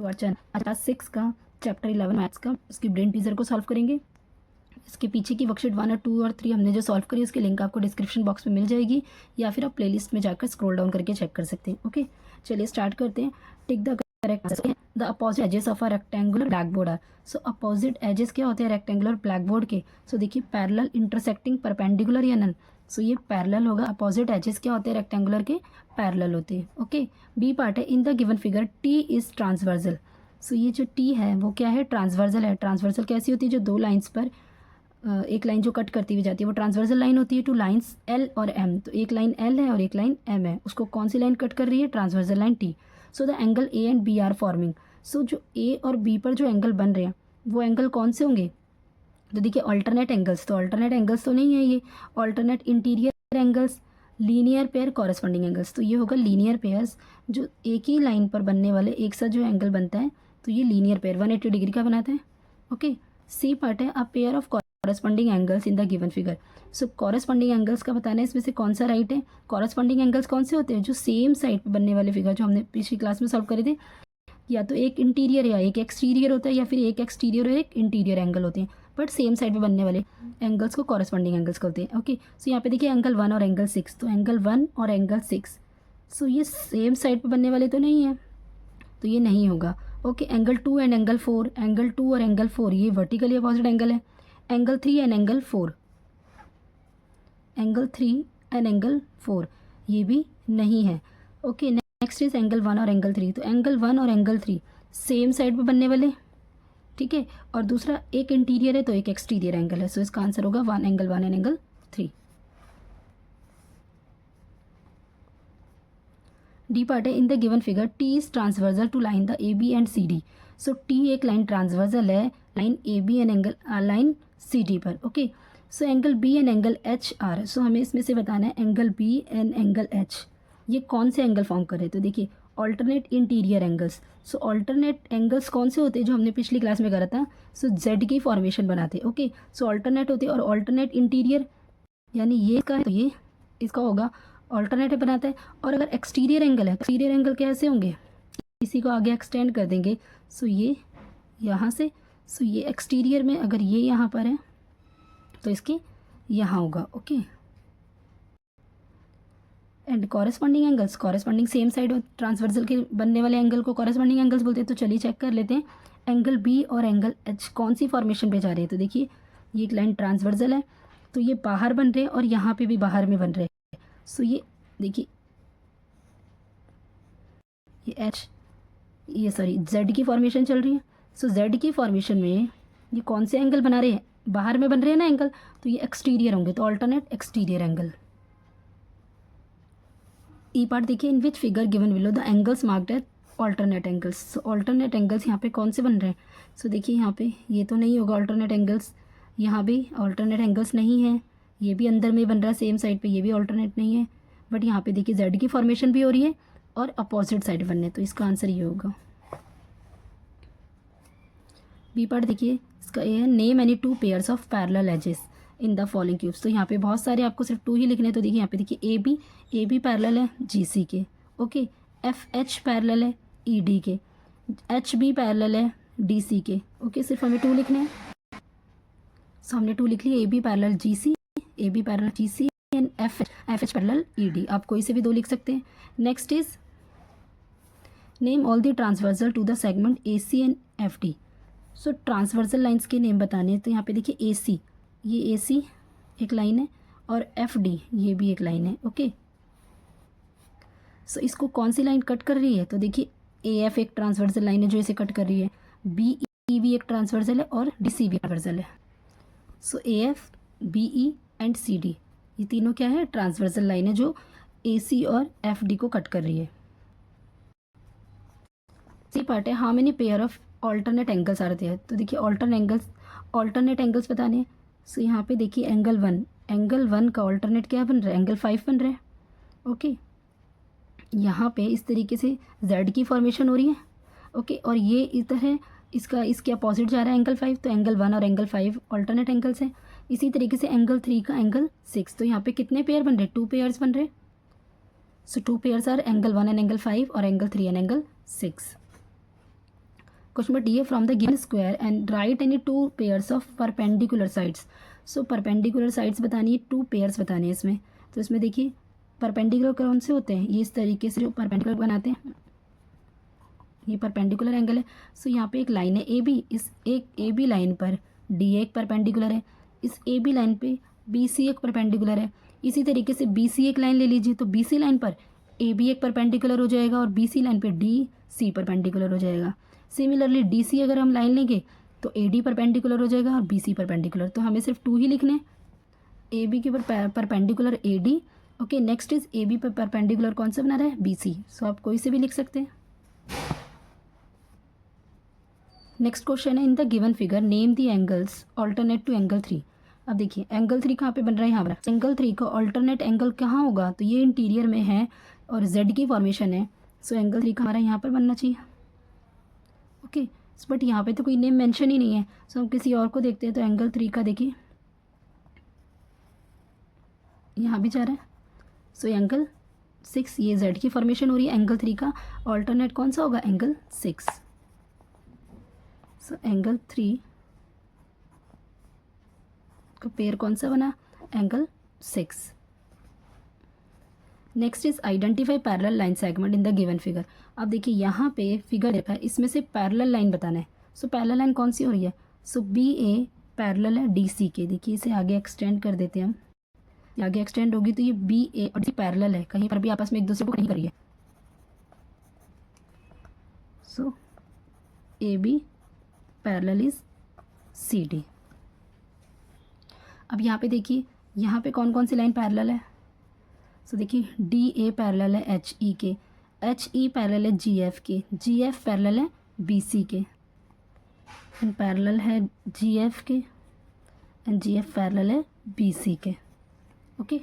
Our channel. Class 6 का chapter 11 maths का उसकी ब्रेन टीजर को सॉल्व करेंगे। इसके पीछे की वर्कशीट 1 और 2 और 3 हमने जो सॉल्व करी उसकी लिंक आपको डिस्क्रिप्शन बॉक्स में मिल जाएगी, या फिर आप प्लेलिस्ट में जाकर स्क्रॉल डाउन करके चेक कर सकते हैं। ओके, चलिए स्टार्ट करते हैं। Tick the correct the opposite edges of a rectangular black board are. So opposite edges क्या होते हैं रेक्टेंगुलर ब्लैक बोर्ड के? सो देखिए पैरेलल, इंटरसेक्टिंग, परपेंडिकुलर या नन। सो ये पैरेलल होगा। अपोजिट एजेस क्या होते हैं रेक्टेंगुलर के? पैरेलल होते हैं। ओके, बी पार्ट है in the given figure T is transversal. So ये जो टी है वो क्या है? ट्रांसवर्जल है। ट्रांसवर्जल कैसी होती है? जो दो लाइंस पर एक लाइन जो कट करती हुई जाती है वो ट्रांसवर्जल लाइन होती है टू लाइंस एल और एम। तो एक लाइन एल है और एक लाइन एम है, उसको कौन सी लाइन कट कर रही है? Transversal line T. So the angle A and B are forming. So जो ए और बी पर जो एंगल बन रहे हैं वो एंगल कौन से होंगे? तो देखिए ऑल्टरनेट एंगल्स। तो ऑल्टरनेट एंगल्स तो नहीं है ये, alternate interior angles, linear pair, corresponding angles. तो ये होगा लीनियर पेयर्स, जो एक ही लाइन पर बनने वाले एक साथ जो एंगल बनता है तो ये लीनियर पेयर 180 डिग्री का बनाता है। ओके, सी पार्ट है a pair of corresponding angles in the given figure. So corresponding angles का बताना है इसमें से कौन सा राइट है। कॉरस्पॉन्डिंग एंगल्स कौन से होते हैं? जो सेम साइड पर बनने वाले फिगर जो हमने पिछली क्लास में सॉल्व करे थे, या तो एक इंटीरियर या एक एक्सटीरियर होता है, या फिर एक एक्सटीरियर और एक इंटीरियर एंगल होते हैं, बट सेम साइड पे बनने वाले एंगल्स को कॉरस्पॉन्डिंग एंगल्स कहते हैं। ओके, सो यहाँ पे देखिए एंगल 1 और एंगल 6। तो एंगल 1 और एंगल 6, सो ये सेम साइड पे बनने वाले तो नहीं है, तो ये नहीं होगा। Okay, angle 2 and angle 4, angle 2 और एंगल 4 ये वर्टिकली अपोजिट एंगल है। Angle 3 and angle 4, angle 3 and angle 4 ये भी नहीं है। ओके, नेक्स्ट इज एंगल 1 और एंगल 3। तो एंगल 1 और एंगल 3 सेम साइड पे बनने वाले, ठीक है, और दूसरा एक इंटीरियर है तो एक एक्सटीरियर एंगल है। सो इसका आंसर होगा angle 1 and angle 3। D part है in the given figure T is transversal to line the A B and C D. So T एक लाइन ट्रांसवर्जल है line A B and angle line C D पर। Okay, so angle B and angle H are. So हमें इसमें से बताना है angle B and angle H ये कौन से एंगल फॉर्म कर रहे हैं। तो देखिए alternate interior angles. So alternate angles कौन से होते हैं जो हमने पिछली क्लास में करा था? सो जेड की फॉर्मेशन बनाते हैं। ओके, सो ऑल्टरनेट होते हैं, और ऑल्टरनेट इंटीरियर यानी ये इसका है तो ये इसका होगा, ऑल्टरनेटिव बनाता है। और अगर एक्सटीरियर एंगल है, एक्सटीरियर एंगल कैसे होंगे? इसी को आगे एक्सटेंड कर देंगे। सो ये यहाँ से, सो ये एक्सटीरियर में अगर ये यहाँ पर है तो इसके यहाँ होगा। Okay, and corresponding angles, corresponding same side transversal के बनने वाले एंगल को कॉरेस्पॉन्डिंग एंगल्स बोलते हैं। तो चलिए चेक कर लेते हैं एंगल बी और एंगल एच कौन सी फॉर्मेशन पे जा रहे हैं। तो देखिए ये एक लाइन ट्रांसवर्सल है तो ये बाहर बन रहे हैं और यहाँ पे भी बाहर में बन रहे हैं। सो ये देखिए ये एच, ये सॉरी जेड की फॉर्मेशन चल रही है। सो जेड की फॉर्मेशन में ये कौन से एंगल बना रहे हैं? बाहर में बन रहे हैं ना एंगल, तो ये एक्सटीरियर होंगे, तो alternate exterior angle. E part देखिए in which figure given below the angles marked at alternate angles. So alternate angles यहाँ पे कौन से बन रहे हैं? सो देखिए यहाँ पे ये तो नहीं होगा ऑल्टरनेट एंगल्स, यहाँ भी ऑल्टरनेट एंगल्स नहीं है, ये भी अंदर में बन रहा है सेम साइड पे, ये भी ऑल्टरनेट नहीं है, बट यहाँ पे देखिए जेड की फॉर्मेशन भी हो रही है और अपोजिट साइड बनने, तो इसका आंसर ये होगा। बी पार्ट देखिए इसका ए है name any two pairs of parallel edges in the following cubes. तो यहाँ पे बहुत सारे आपको सिर्फ 2 ही लिखने हैं। तो देखिए यहाँ पे देखिए ए बी पैरेलल है जी सी के। ओके, एफ एच पैरेलल है ई डी के, एच बी पैरेलल है डी सी के। ओके, सिर्फ हमें 2 लिखने हैं। सो हमने 2 लिख लिए, A B parallel G C, A B parallel G C and F H parallel E D. आप कोई से भी 2 लिख सकते हैं। Next is name all the transversal to the segment A C and F D. So transversal lines के name बताने हैं। तो यहाँ पे देखिए ए सी, ये ए सी एक लाइन है और एफ डी ये भी एक लाइन है। ओके, सो इसको कौन सी लाइन कट कर रही है? तो देखिए ए एफ एक ट्रांसवर्सल लाइन है जो इसे कट कर रही है, बी ई भी एक ट्रांसवर्सल है और डी सी भी ट्रांसवर्सल है। So A F B E and C D ये तीनों क्या है? ट्रांसवर्सल लाइन है जो ए सी और एफ डी को कट कर रही है। सी पार्ट है how many pair of alternate angles are there. तो देखिए ऑल्टरनेट एंगल्स बताने हैं। सो यहाँ पे देखिए एंगल 1 का ऑल्टरनेट क्या बन रहा है? एंगल 5 बन रहा है। ओके, यहाँ पे इस तरीके से जेड की फॉर्मेशन हो रही है। ओके, और ये इधर है, इसके अपोजिट जा रहा है एंगल 5, तो एंगल 1 और एंगल 5 ऑल्टरनेट एंगल्स हैं। इसी तरीके से एंगल 3 का एंगल 6, तो यहाँ पे कितने पेयर बन रहे हैं? 2 पेयर्स बन रहे हैं। So 2 pairs are angle 1 and angle 5 और angle 3 and angle 6। Question number D है from the given square and right any two pairs of perpendicular sides. So perpendicular sides बतानी है, टू पेयर्स बताने हैं इसमें। तो इसमें देखिए परपेंडिकुलर कौन से होते हैं, ये इस तरीके से जो परपेंडिकुलर बनाते हैं, ये परपेंडिकुलर एंगल है। सो यहाँ पे एक लाइन है ए बी, इस एक ए बी लाइन पर डी एक परपेंडिकुलर है, इस ए बी लाइन पे बी सी एक परपेंडिकुलर है। इसी तरीके से बी सी एक लाइन ले लीजिए, तो बी सी लाइन पर ए बी एक परपेंडिकुलर हो जाएगा और बी सी लाइन पे डी सी परपेंडिकुलर हो जाएगा। सिमिलरली डी सी अगर हम लाइन लेंगे तो ए डी परपेंडिकुलर हो जाएगा और बी सी परपेंडिकुलर। तो हमें सिर्फ टू ही लिखने, ए बी के ऊपर perpendicular A D. Okay, next is A B पर परपेंडिकुलर कौन सा बना रहा है, बी सी। सो आप कोई से भी लिख सकते हैं। नेक्स्ट क्वेश्चन है in the given figure name the angles alternate to angle 3। अब देखिए एंगल 3 कहाँ पे बन रहा है, यहाँ पर। एंगल 3 का ऑल्टरनेट एंगल कहाँ होगा, तो ये इंटीरियर में है और जेड की फॉर्मेशन है। सो एंगल 3 का हमारा यहाँ पर बनना चाहिए। ओके, बट यहाँ पे तो कोई नेम मेंशन ही नहीं है। सो हम किसी और को देखते हैं। तो एंगल 3 का देखिए यहाँ भी जा रहा है। सो एंगल 6, ये जेड की फॉर्मेशन हो रही है। एंगल 3 का ऑल्टरनेट कौन सा होगा, एंगल 6। सो एंगल 3 का पेयर कौन सा बना, angle 6। Next is identify parallel line segment in the given figure. अब देखिए यहाँ पे फिगर देखा है, इसमें से पैरेलल लाइन बताना है। सो पैरेलल लाइन कौन सी हो रही है, सो बी ए पैरेलल है डी सी के। देखिए इसे आगे एक्सटेंड कर देते हैं हम, आगे एक्सटेंड होगी तो ये बी ए और डी पैरेलल है, कहीं पर भी आपस में एक दूसरे को नहीं करिए। So A B parallel is C D. अब यहाँ पे देखिए यहाँ पे कौन कौन सी लाइन पैरेलल है। सो देखिए डी ए पैरेलल है एच ई के, एच ई पैरेलल है जी एफ के, जी एफ पैरेलल है बी सी के, एंड पैरेलल है जी एफ के, एंड जी एफ पैरेलल है बी सी के। Okay,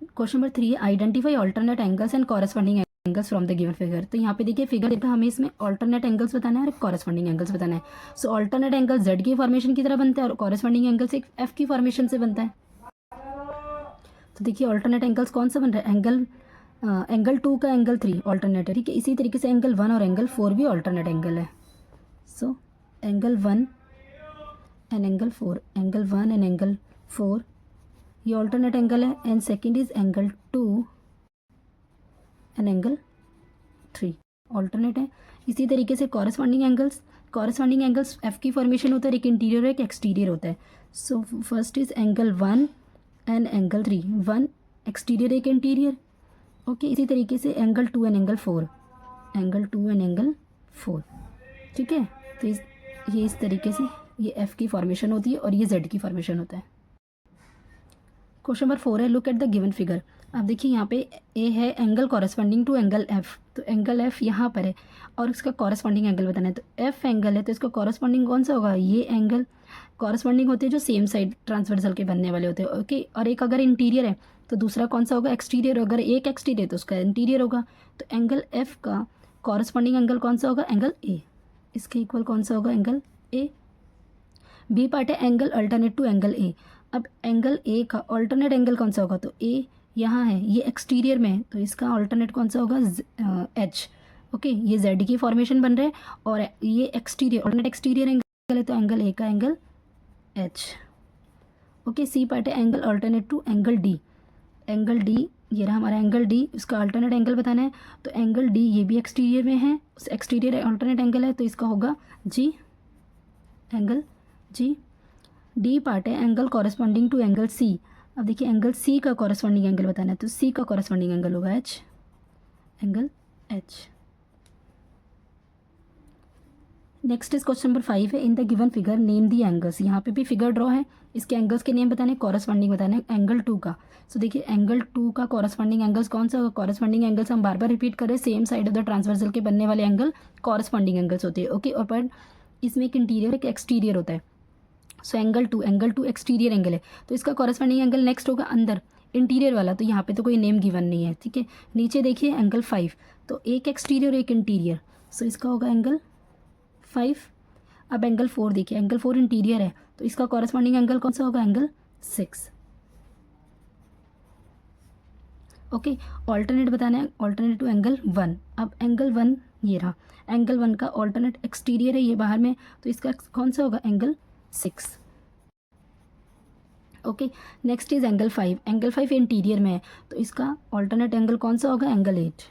question number 3 identify alternate angles and corresponding angles from the given figure. तो यहाँ पे देखिए फिगर देखा, हमें इसमें ऑल्टरनेट एंगल्स बताना है और कॉरेस्पॉन्डिंग एंगल्स बताना है। सो ऑल्टरनेट एंगल जेड की फॉर्मेशन की तरह बनता है और कॉरेस्पॉन्डिंग एंगल्स एक एफ की फॉर्मेशन से बनता है। तो देखिए ऑल्टरनेट एंगल्स कौन सा बन रहा है, एंगल 2 का एंगल 3 ऑल्टरनेट है, ठीक है। इसी तरीके से एंगल 1 और एंगल 4 भी ऑल्टरनेट एंगल है। So angle 1 and angle 4, angle 1 and angle 4 ये ऑल्टरनेट एंगल है। And second is angle 2 and angle 3 alternate है। इसी तरीके से कॉरेस्पॉन्डिंग एंगल्स एफ की फॉर्मेशन होता है, एक इंटीरियर और एक एक्सटीरियर होता है। So first is angle 1 and angle 3, 1 exterior एक इंटीरियर। ओके, इसी तरीके से angle 2 and angle 4, angle 2 and angle 4, ठीक है। तो ये इस तरीके से ये एफ की फॉर्मेशन होती है और ये जेड की फॉर्मेशन होता है। क्वेश्चन नंबर 4 है look at the given figure. अब देखिए यहाँ पे ए है angle corresponding to angle F, तो एंगल एफ यहाँ पर है और इसका कॉरेस्पॉन्डिंग एंगल बताना है। तो एफ एंगल है तो इसका कॉरेस्पॉन्डिंग कौन सा होगा, ये एंगल कॉरेस्पॉन्डिंग होते हैं जो सेम साइड ट्रांसवर्सल के बनने वाले होते हैं। ओके, और एक अगर इंटीरियर है तो दूसरा कौन सा होगा, एक्सटीरियर। अगर एक एक्सटीरियर तो उसका इंटीरियर होगा। तो एंगल एफ का कॉरेस्पॉन्डिंग एंगल कौन सा होगा, एंगल ए। इसके इक्वल कौन सा होगा, एंगल ए। बी पार्ट है angle alternate to angle A. अब एंगल ए का ऑल्टरनेट एंगल कौन सा होगा, तो ए यहाँ है, ये एक्सटीरियर में है तो इसका ऑल्टरनेट कौन सा होगा, एच। ओके, ये जेड की फॉर्मेशन बन रहा है और ये एक्सटीरियर ऑल्टरनेट एक्सटीरियर एंगल है तो एंगल ए का angle H. Okay, C part है angle alternate to angle D. Angle D ये रहा हमारा एंगल डी, इसका अल्टरनेट एंगल बताना है। तो एंगल डी ये भी एक्सटीरियर में है, एक्सटीरियर अल्टरनेट एंगल है तो इसका होगा G, angle G. D part है angle corresponding to angle C. अब देखिए एंगल सी का कॉरेस्पॉन्डिंग एंगल बताना है तो सी का कॉरेस्पॉन्डिंग एंगल होगा H, angle H. Next is question number 5 है in the given figure name the angles. यहाँ पे भी फिगर ड्रॉ है, इसके एंगल्स के नेम बताने, कॉरेस्पॉन्डिंग बताना है एंगल 2 का। सो देखिए एंगल 2 का कॉरेस्पॉन्डिंग एंगल्स कौन सा होगा, कॉरेस्पॉन्डिंग एंगल्स हम बार बार रिपीट करें, same side of the transversal के बनने वाले एंगल कॉरेस्पॉन्डिंग एंगल्स होते हैं। ओके, और पर इसमें एक इंटीरियर एक एक्सटीरियर होता है। सो एंगल 2 एक्सटीरियर एंगल है तो इसका कॉरेस्पॉन्डिंग एंगल नेक्स्ट होगा अंदर इंटीरियर वाला, तो यहाँ पे तो कोई नेम गिवन नहीं है, ठीक है। नीचे देखिए एंगल 5 तो एक एक्सटीरियर एक इंटीरियर, सो इसका होगा एंगल 5। अब एंगल 4 देखिए, एंगल 4 इंटीरियर है तो इसका कॉरेस्पॉन्डिंग एंगल कौन सा होगा, एंगल 6। ओके, ऑल्टरनेट बताना है, ऑल्टरनेट टू एंगल 1। अब एंगल 1 ये रहा, एंगल 1 का ऑल्टरनेट एक्सटीरियर है ये बाहर में, तो इसका कौन सा होगा, angle 6। Okay, next is angle 5। Angle 5 interior में है, तो इसका ऑल्टरनेट एंगल कौन सा होगा, एंगल 8।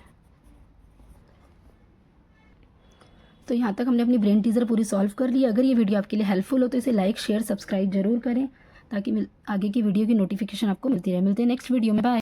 तो यहाँ तक हमने अपनी ब्रेन टीजर पूरी सॉल्व कर ली। अगर ये वीडियो आपके लिए हेल्पफुल हो तो इसे लाइक शेयर सब्सक्राइब जरूर करें, ताकि आगे की वीडियो की नोटिफिकेशन आपको मिलती रहे। मिलते हैं नेक्स्ट वीडियो में, बाय।